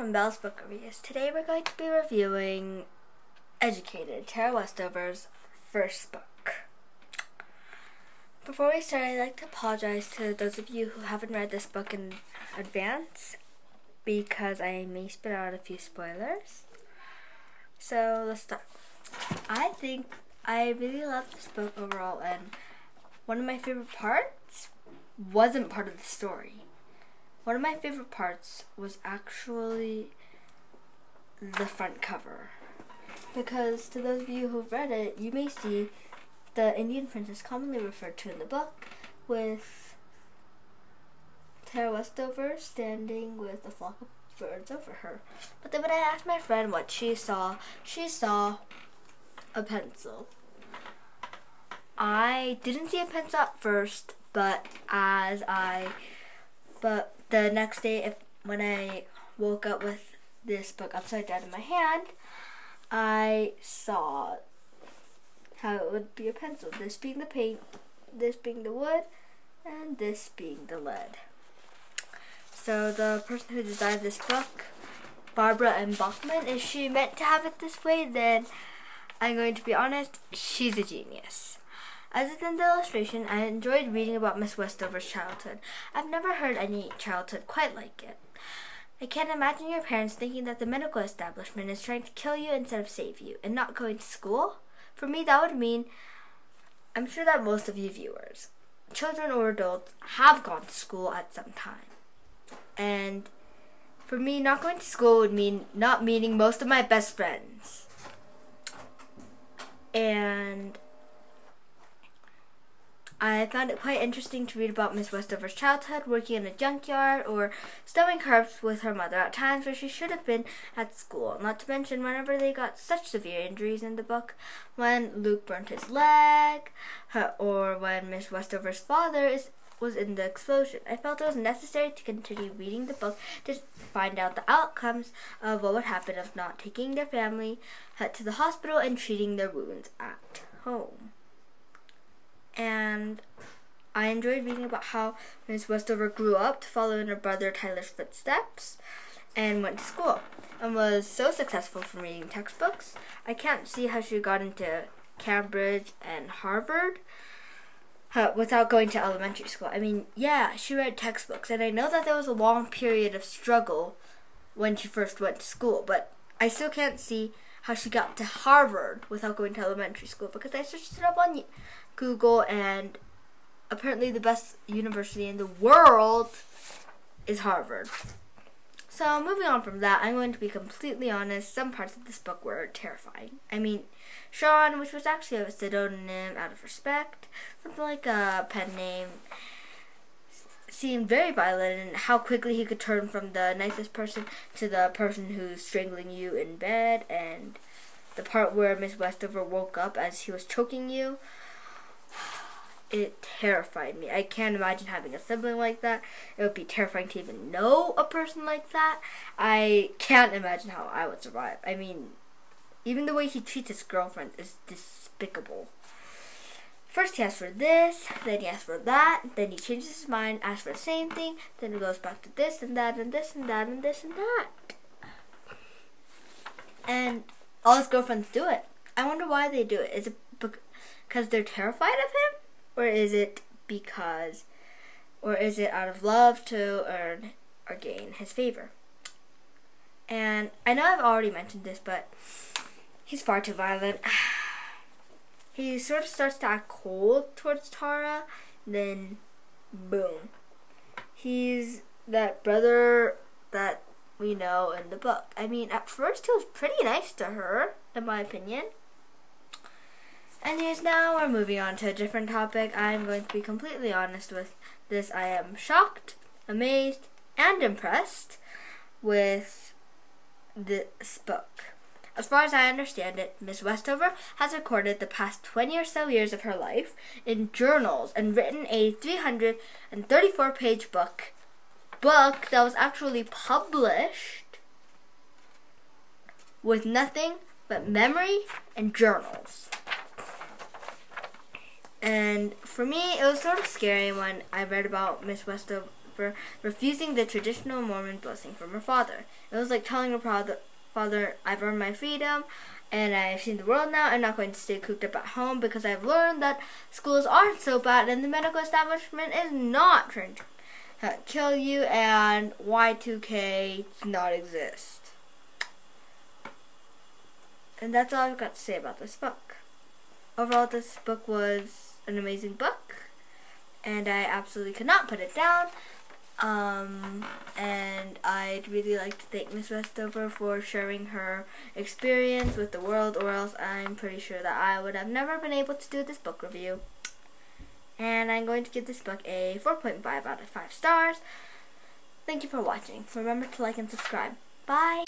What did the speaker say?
from Belle's Book Reviews. Today we're going to be reviewing Educated, Tara Westover's first book. Before we start, I'd like to apologize to those of you who haven't read this book in advance because I may spit out a few spoilers. So let's start. I think I really love this book overall, and one of my favorite parts wasn't part of the story. One of my favorite parts was actually the front cover. Because to those of you who've read it, you may see the Indian princess commonly referred to in the book with Tara Westover standing with a flock of birds over her. But then when I asked my friend what she saw a pencil. I didn't see a pencil at first, but the next day, when I woke up with this book upside down in my hand, I saw how it would be a pencil. This being the paint, this being the wood, and this being the lead. So the person who designed this book, Barbara M. Bachman, if she meant to have it this way, then I'm going to be honest, she's a genius. As is in the illustration, I enjoyed reading about Miss Westover's childhood. I've never heard any childhood quite like it. I can't imagine your parents thinking that the medical establishment is trying to kill you instead of save you, and not going to school. For me, that would mean, I'm sure that most of you viewers, children or adults, have gone to school at some time. And for me, not going to school would mean not meeting most of my best friends. And I found it quite interesting to read about Miss Westover's childhood, working in a junkyard or stowing herbs with her mother at times where she should have been at school. Not to mention whenever they got such severe injuries in the book, when Luke burnt his leg, or when Miss Westover's father was in the explosion. I felt it was necessary to continue reading the book to find out the outcomes of what would happen if not taking their family to the hospital and treating their wounds at home. And I enjoyed reading about how Miss Westover grew up to follow in her brother Tyler's footsteps and went to school and was so successful from reading textbooks. I can't see how she got into Cambridge and Harvard without going to elementary school. I mean, yeah, she read textbooks, and I know that there was a long period of struggle when she first went to school, but I still can't see how she got to Harvard without going to elementary school, because I searched it up on Google, and apparently the best university in the world is Harvard. So moving on from that, I'm going to be completely honest, some parts of this book were terrifying. I mean, Sean, which was actually a pseudonym out of respect, something like a pen name, seemed very violent, and how quickly he could turn from the nicest person to the person who's strangling you in bed, and the part where Miss Westover woke up as he was choking you. It terrified me. I can't imagine having a sibling like that. It would be terrifying to even know a person like that. I can't imagine how I would survive. I mean, even the way he treats his girlfriend is despicable. First he asks for this, then he asks for that, then he changes his mind, asks for the same thing, then he goes back to this and that and this and that and this and that. And all his girlfriends do it. I wonder why they do it. Is it because they're terrified of him? Or is it out of love to earn or gain his favor? And I know I've already mentioned this, but he's far too violent. He sort of starts to act cold towards Tara, then boom. He's that brother that we know in the book. I mean, at first he was pretty nice to her, in my opinion. Anyways, now we're moving on to a different topic. I'm going to be completely honest with this. I am shocked, amazed, and impressed with this book. As far as I understand it, Miss Westover has recorded the past 20 or so years of her life in journals and written a 334-page book that was actually published with nothing but memory and journals. And for me, it was sort of scary when I read about Miss Westover, for refusing the traditional Mormon blessing from her father. It was like telling her father, I've earned my freedom and I've seen the world now. I'm not going to stay cooped up at home because I've learned that schools aren't so bad and the medical establishment is not trying to kill you and Y2K does not exist. And that's all I've got to say about this book. Overall, this book was an amazing book, and I absolutely could not put it down. And I'd really like to thank Miss Westover for sharing her experience with the world, or else I'm pretty sure that I would have never been able to do this book review. And I'm going to give this book a 4.5 out of 5 stars. Thank you for watching. Remember to like and subscribe. Bye!